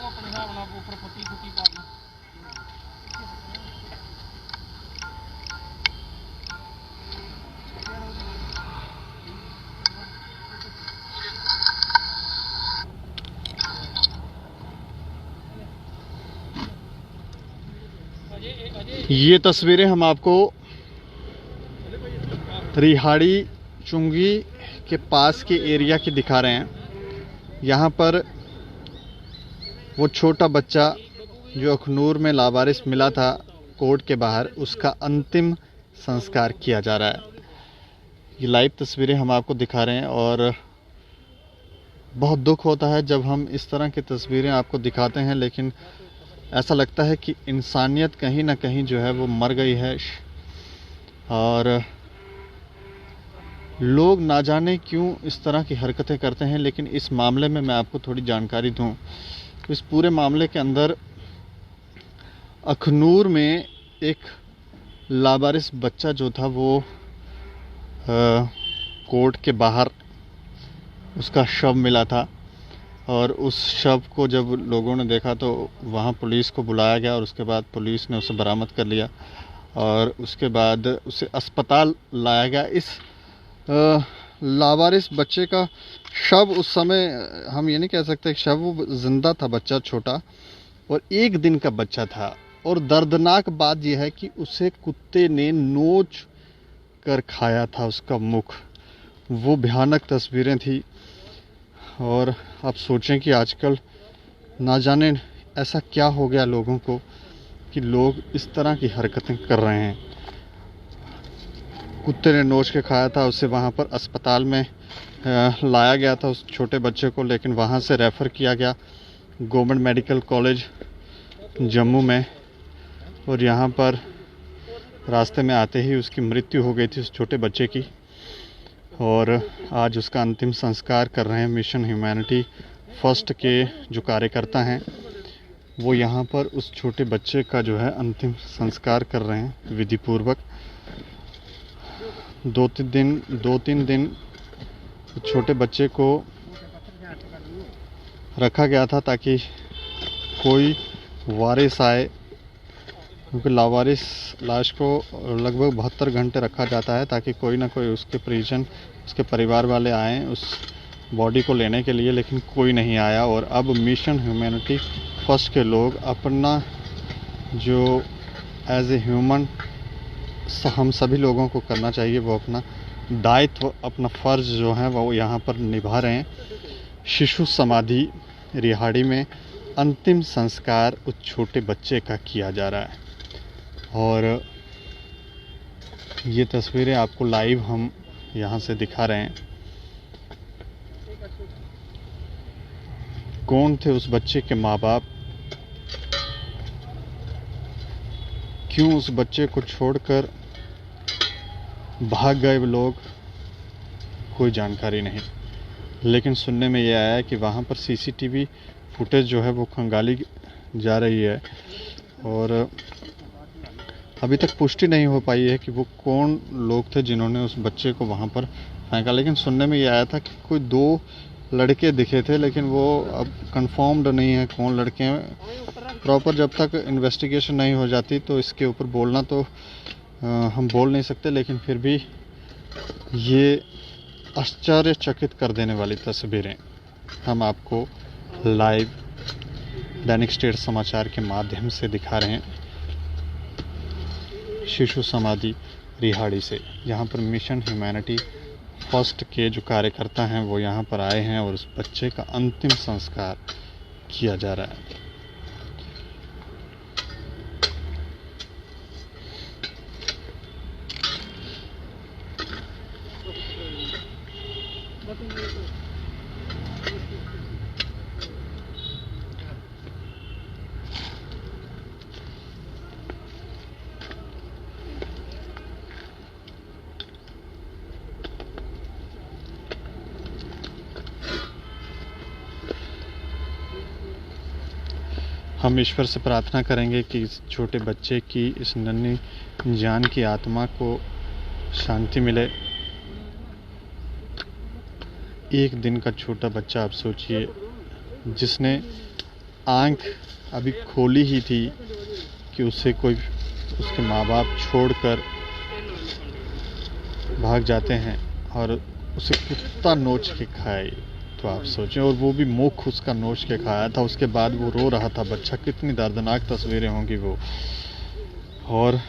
अपने हिसाब नाल ऊपर पत्ती पुट्टी पा दी। ये तस्वीरें हम आपको रिहाड़ी चुंगी के पास के एरिया की दिखा रहे हैं। यहाँ पर वो छोटा बच्चा जो अखनूर में लावारिस मिला था कोर्ट के बाहर, उसका अंतिम संस्कार किया जा रहा है। ये लाइव तस्वीरें हम आपको दिखा रहे हैं और बहुत दुख होता है जब हम इस तरह की तस्वीरें आपको दिखाते हैं, लेकिन ऐसा लगता है कि इंसानियत कहीं ना कहीं जो है वो मर गई है और लोग ना जाने क्यों इस तरह की हरकतें करते हैं। लेकिन इस मामले में मैं आपको थोड़ी जानकारी दूं, इस पूरे मामले के अंदर अखनूर में एक लावारिस बच्चा जो था वो कोर्ट के बाहर उसका शव मिला था और उस शव को जब लोगों ने देखा तो वहाँ पुलिस को बुलाया गया और उसके बाद पुलिस ने उसे बरामद कर लिया और उसके बाद उसे अस्पताल लाया गया। इस लावारिस बच्चे का शव उस समय हम ये नहीं कह सकते शव, वो जिंदा था, बच्चा छोटा और 1 दिन का बच्चा था। और दर्दनाक बात यह है कि उसे कुत्ते ने नोच कर खाया था उसका मुख। वो भयानक तस्वीरें थी और आप सोचें कि आजकल ना जाने ऐसा क्या हो गया लोगों को कि लोग इस तरह की हरकतें कर रहे हैं। कुत्ते ने नोच के खाया था उसे, वहाँ पर अस्पताल में लाया गया था उस छोटे बच्चे को, लेकिन वहाँ से रेफ़र किया गया गवर्नमेंट मेडिकल कॉलेज जम्मू में और यहाँ पर रास्ते में आते ही उसकी मृत्यु हो गई थी उस छोटे बच्चे की। और आज उसका अंतिम संस्कार कर रहे हैं मिशन ह्यूमैनिटी फर्स्ट के जो कार्यकर्ता हैं, वो यहाँ पर उस छोटे बच्चे का जो है अंतिम संस्कार कर रहे हैं विधिपूर्वक। 2-3 दिन छोटे बच्चे को रखा गया था ताकि कोई वारिस आए, क्योंकि लावारिस लाश को लगभग 72 घंटे रखा जाता है ताकि कोई ना कोई उसके परिजन, उसके परिवार वाले आएँ उस बॉडी को लेने के लिए, लेकिन कोई नहीं आया। और अब मिशन ह्यूमैनिटी फर्स्ट के लोग अपना जो एज ए ह्यूमन हम सभी लोगों को करना चाहिए, वो अपना दायित्व, अपना फ़र्ज जो है वो यहाँ पर निभा रहे हैं। शिशु समाधि रिहाड़ी में अंतिम संस्कार उस छोटे बच्चे का किया जा रहा है और ये तस्वीरें आपको लाइव हम यहाँ से दिखा रहे हैं। कौन थे उस बच्चे के माँ बाप, क्यों उस बच्चे को छोड़कर भाग गए वो लोग, कोई जानकारी नहीं। लेकिन सुनने में ये आया है कि वहाँ पर सीसीटीवी फुटेज जो है वो खंगाली जा रही है और अभी तक पुष्टि नहीं हो पाई है कि वो कौन लोग थे जिन्होंने उस बच्चे को वहाँ पर फेंका। लेकिन सुनने में ये आया था कि कोई 2 लड़के दिखे थे, लेकिन वो अब कंफर्म्ड नहीं है कौन लड़के हैं। प्रॉपर जब तक इन्वेस्टिगेशन नहीं हो जाती तो इसके ऊपर बोलना तो हम बोल नहीं सकते, लेकिन फिर भी ये आश्चर्यचकित कर देने वाली तस्वीरें हम आपको लाइव दैनिक स्टेट समाचार के माध्यम से दिखा रहे हैं शिशु समाधि रिहाड़ी से। यहाँ पर मिशन ह्यूमैनिटी फर्स्ट के जो कार्यकर्ता हैं वो यहाँ पर आए हैं और उस बच्चे का अंतिम संस्कार किया जा रहा है। हम ईश्वर से प्रार्थना करेंगे कि इस छोटे बच्चे की, इस नन्ही जान की आत्मा को शांति मिले। एक दिन का छोटा बच्चा, आप सोचिए, जिसने आंख अभी खोली ही थी कि उसे कोई, उसके माँ बाप छोड़कर भाग जाते हैं और उसे कुत्ता नोच के खाए। तो आप सोचें, और वो भी मुख उसका नोच के खाया था। उसके बाद वो रो रहा था बच्चा। कितनी दर्दनाक तस्वीरें होंगी वो। और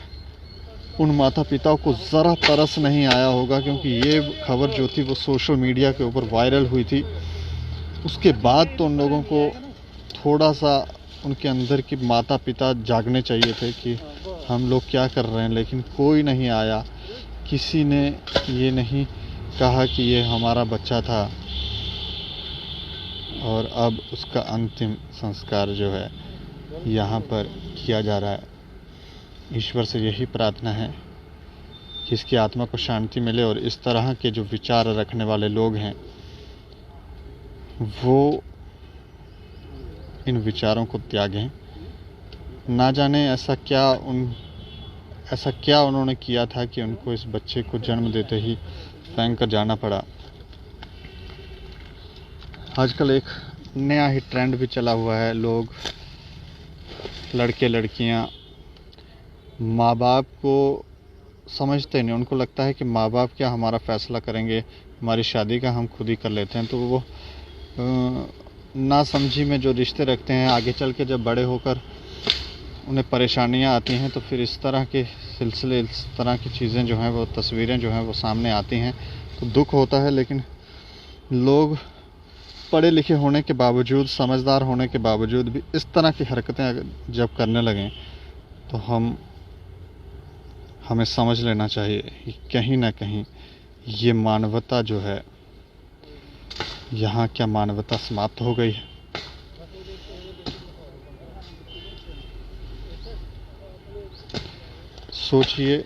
उन माता पिता को ज़रा तरस नहीं आया होगा, क्योंकि ये खबर जो थी वो सोशल मीडिया के ऊपर वायरल हुई थी। उसके बाद तो उन लोगों को थोड़ा सा उनके अंदर की माता पिता जागने चाहिए थे कि हम लोग क्या कर रहे हैं, लेकिन कोई नहीं आया। किसी ने ये नहीं कहा कि ये हमारा बच्चा था। और अब उसका अंतिम संस्कार जो है यहाँ पर किया जा रहा है। ईश्वर से यही प्रार्थना है कि इसकी आत्मा को शांति मिले और इस तरह के जो विचार रखने वाले लोग हैं वो इन विचारों को त्यागें। ना जाने ऐसा क्या उन्होंने किया था कि उनको इस बच्चे को जन्म देते ही फेंक कर जाना पड़ा। आजकल एक नया ही ट्रेंड भी चला हुआ है। लोग, लड़के लड़कियां, माँ बाप को समझते नहीं। उनको लगता है कि माँ बाप क्या हमारा फ़ैसला करेंगे, हमारी शादी का हम खुद ही कर लेते हैं। तो वो नासमझी में जो रिश्ते रखते हैं, आगे चल के जब बड़े होकर उन्हें परेशानियां आती हैं तो फिर इस तरह के सिलसिले, इस तरह की चीज़ें जो हैं, वो तस्वीरें जो हैं वो सामने आती हैं। तो दुख होता है। लेकिन लोग पढ़े लिखे होने के बावजूद, समझदार होने के बावजूद भी इस तरह की हरकतें जब करने लगें तो हमें समझ लेना चाहिए कि कहीं ना कहीं ये मानवता जो है, यहाँ क्या मानवता समाप्त हो गई है। सोचिए,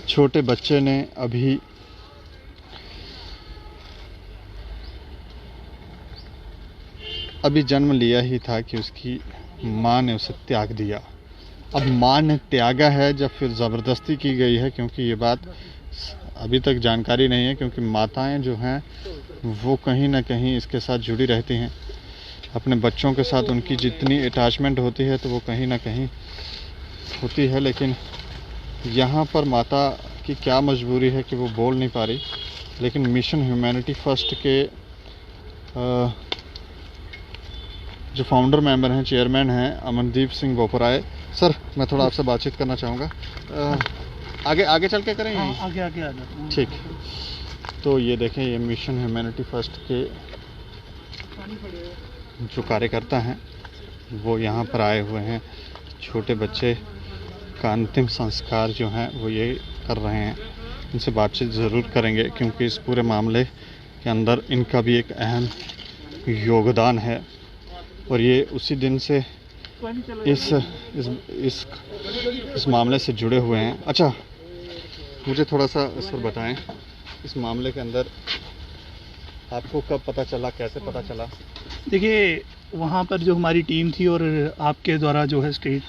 छोटे बच्चे ने अभी जन्म लिया ही था कि उसकी माँ ने उसे त्याग दिया। अब माँ ने त्यागा है जब फिर ज़बरदस्ती की गई है, क्योंकि ये बात अभी तक जानकारी नहीं है, क्योंकि माताएं जो हैं वो कहीं ना कहीं इसके साथ जुड़ी रहती हैं। अपने बच्चों के साथ उनकी जितनी अटैचमेंट होती है तो वो कहीं ना कहीं होती है। लेकिन यहाँ पर माता की क्या मजबूरी है कि वो बोल नहीं पा रही। लेकिन मिशन ह्यूमैनिटी फर्स्ट के जो फाउंडर मेंबर हैं, चेयरमैन हैं अमनदीप सिंह बोपराय सर, मैं थोड़ा आपसे बातचीत करना चाहूँगा। आगे चल के करें? आगे आ जाओ। ठीक। तो ये देखें, ये मिशन ह्यूमैनिटी फर्स्ट के जो कार्यकर्ता हैं वो यहाँ पर आए हुए हैं। छोटे बच्चे का अंतिम संस्कार जो हैं वो ये कर रहे हैं। इनसे बातचीत ज़रूर करेंगे, क्योंकि इस पूरे मामले के अंदर इनका भी एक अहम योगदान है। और ये उसी दिन से इस मामले से जुड़े हुए हैं। अच्छा, मुझे थोड़ा सा सर बताएं, इस मामले के अंदर आपको कब पता चला, कैसे पता चला? देखिए, वहाँ पर जो हमारी टीम थी और आपके द्वारा जो है स्टेट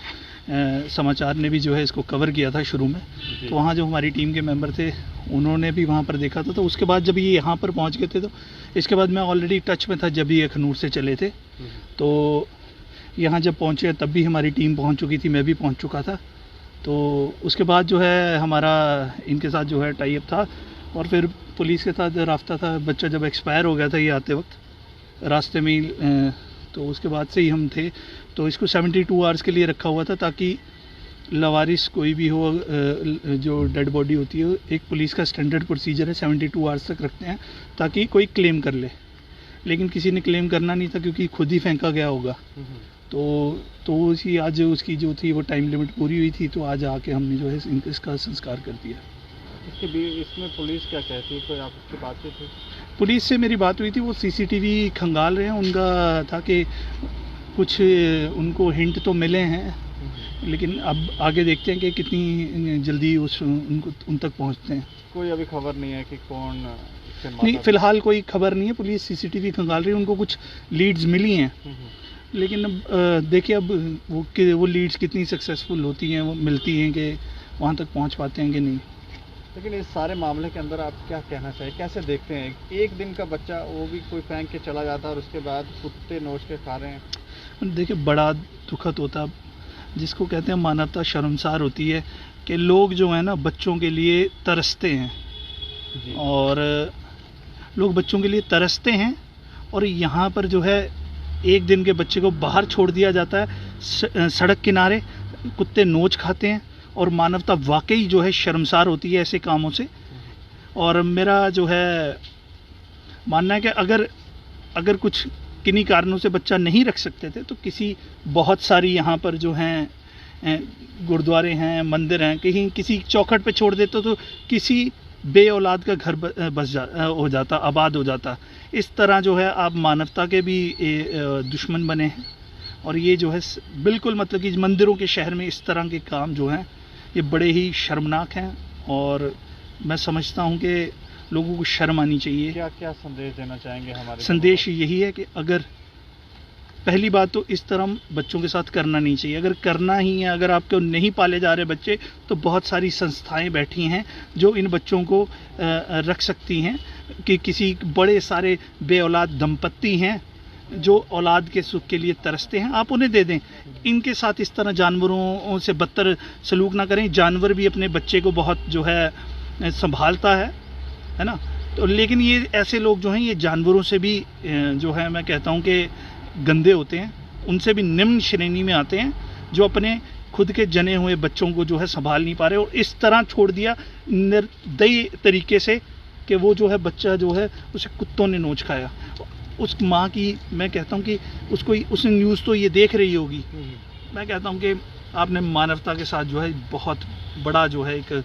समाचार ने भी जो है इसको कवर किया था शुरू में, तो वहाँ जो हमारी टीम के मेंबर थे उन्होंने भी वहाँ पर देखा था। तो उसके बाद जब ये यहाँ पर पहुँच गए थे, तो इसके बाद मैं ऑलरेडी टच में था जब ये अखनूर से चले थे। तो यहाँ जब पहुँचे तब भी हमारी टीम पहुँच चुकी थी, मैं भी पहुँच चुका था। तो उसके बाद जो है हमारा इनके साथ जो है टाई अप था और फिर पुलिस के साथ रास्ता था। बच्चा जब एक्सपायर हो गया था ये आते वक्त रास्ते में ही, तो उसके बाद से ही हम थे। तो इसको 72 आवर्स के लिए रखा हुआ था, ताकि लवारिस कोई भी हो, जो डेड बॉडी होती है, एक पुलिस का स्टैंडर्ड प्रोसीजर है, 72 आवर्स तक रखते हैं ताकि कोई क्लेम कर ले। लेकिन किसी ने क्लेम करना नहीं था, क्योंकि खुद ही फेंका गया होगा। तो उसी आज उसकी जो थी वो टाइम लिमिट पूरी हुई थी, तो आज आके हमने जो है इसका संस्कार कर दिया। इसमें पुलिस क्या कहती है? कोई आपकी बातचीत हुई? पुलिस से मेरी बात हुई थी, वो CCTV खंगाल रहे हैं। उनका था कि कुछ उनको हिंट तो मिले हैं, लेकिन अब आगे देखते हैं कि कितनी जल्दी उन तक पहुंचते हैं। कोई अभी खबर नहीं है कि कौन? नहीं, फिलहाल कोई खबर नहीं है। पुलिस CCTV खंगाल रही है, उनको कुछ लीड्स मिली हैं। लेकिन देखिए अब वो लीड्स कितनी सक्सेसफुल होती हैं, वो मिलती हैं कि वहाँ तक पहुँच पाते हैं कि नहीं। लेकिन इस सारे मामले के अंदर आप क्या कहना चाहिए, कैसे देखते हैं? एक दिन का बच्चा, वो भी कोई फेंक के चला जाता है और उसके बाद कुत्ते नोच के खा रहे हैं। देखिए बड़ा दुखद होता, जिसको कहते हैं मानवता शर्मसार होती है कि लोग जो है ना बच्चों के लिए तरसते हैं जी। और लोग बच्चों के लिए तरसते हैं और यहाँ पर जो है एक दिन के बच्चे को बाहर छोड़ दिया जाता है सड़क किनारे, कुत्ते नोच खाते हैं और मानवता वाकई जो है शर्मसार होती है ऐसे कामों से। और मेरा जो है मानना है कि अगर कुछ किन्हीं कारणों से बच्चा नहीं रख सकते थे तो किसी बहुत सारी यहाँ पर जो हैं गुरुद्वारे हैं, मंदिर हैं, कहीं किसी चौखट पे छोड़ देते तो किसी बे औलाद का घर हो जाता, आबाद हो जाता। इस तरह जो है आप मानवता के भी दुश्मन बने हैं और ये जो है बिल्कुल मतलब कि मंदिरों के शहर में इस तरह के काम जो हैं ये बड़े ही शर्मनाक हैं और मैं समझता हूँ कि लोगों को शर्म आनी चाहिए। क्या क्या संदेश देना चाहेंगे हमारे? संदेश यही है कि अगर पहली बात तो इस तरह बच्चों के साथ करना नहीं चाहिए। अगर करना ही है, अगर आपको नहीं पाले जा रहे बच्चे, तो बहुत सारी संस्थाएं बैठी हैं जो इन बच्चों को रख सकती हैं कि किसी बड़े सारे बे औलाद दंपत्ति हैं जो औलाद के सुख के लिए तरसते हैं, आप उन्हें दे दें। इनके साथ इस तरह जानवरों से बदतर सलूक ना करें। जानवर भी अपने बच्चे को बहुत जो है संभालता है ना। तो लेकिन ये ऐसे लोग जो हैं ये जानवरों से भी जो है मैं कहता हूँ कि गंदे होते हैं, उनसे भी निम्न श्रेणी में आते हैं जो अपने खुद के जने हुए बच्चों को जो है संभाल नहीं पा रहे और इस तरह छोड़ दिया निर्दयी तरीके से कि वो जो है बच्चा जो है उसे कुत्तों ने नोच खाया। उस माँ की मैं कहता हूँ कि उसने न्यूज़ तो ये देख रही होगी। मैं कहता हूँ कि आपने मानवता के साथ जो है बहुत बड़ा जो है एक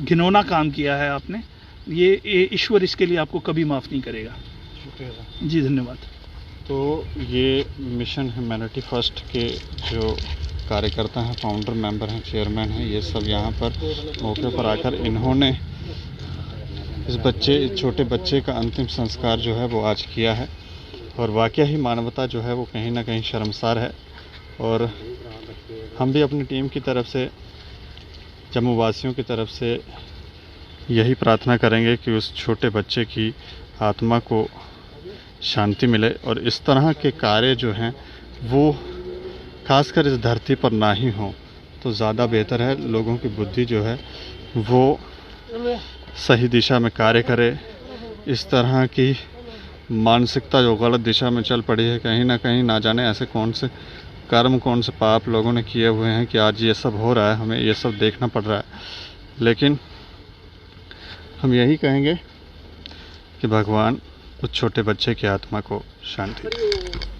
घिनौना काम किया है आपने। ये ईश्वर इसके लिए आपको कभी माफ़ नहीं करेगा। शुक्रिया जी, धन्यवाद। तो ये मिशन ह्यूमैनिटी फर्स्ट के जो कार्यकर्ता हैं, फाउंडर मेंबर हैं, चेयरमैन हैं, ये सब यहाँ पर मौके पर आकर इन्होंने इस छोटे बच्चे का अंतिम संस्कार जो है वो आज किया है और वाकई ही मानवता जो है वो कहीं ना कहीं शर्मसार है। और हम भी अपनी टीम की तरफ से, जम्मू वासियों की तरफ से यही प्रार्थना करेंगे कि उस छोटे बच्चे की आत्मा को शांति मिले और इस तरह के कार्य जो हैं वो खासकर इस धरती पर ना ही हों तो ज़्यादा बेहतर है। लोगों की बुद्धि जो है वो सही दिशा में कार्य करे। इस तरह की मानसिकता जो गलत दिशा में चल पड़ी है, कहीं ना कहीं ना जाने ऐसे कौन से कर्म, कौन से पाप लोगों ने किए हुए हैं कि आज ये सब हो रहा है, हमें ये सब देखना पड़ रहा है। लेकिन हम यही कहेंगे कि भगवान उस छोटे बच्चे की आत्मा को शांति दे।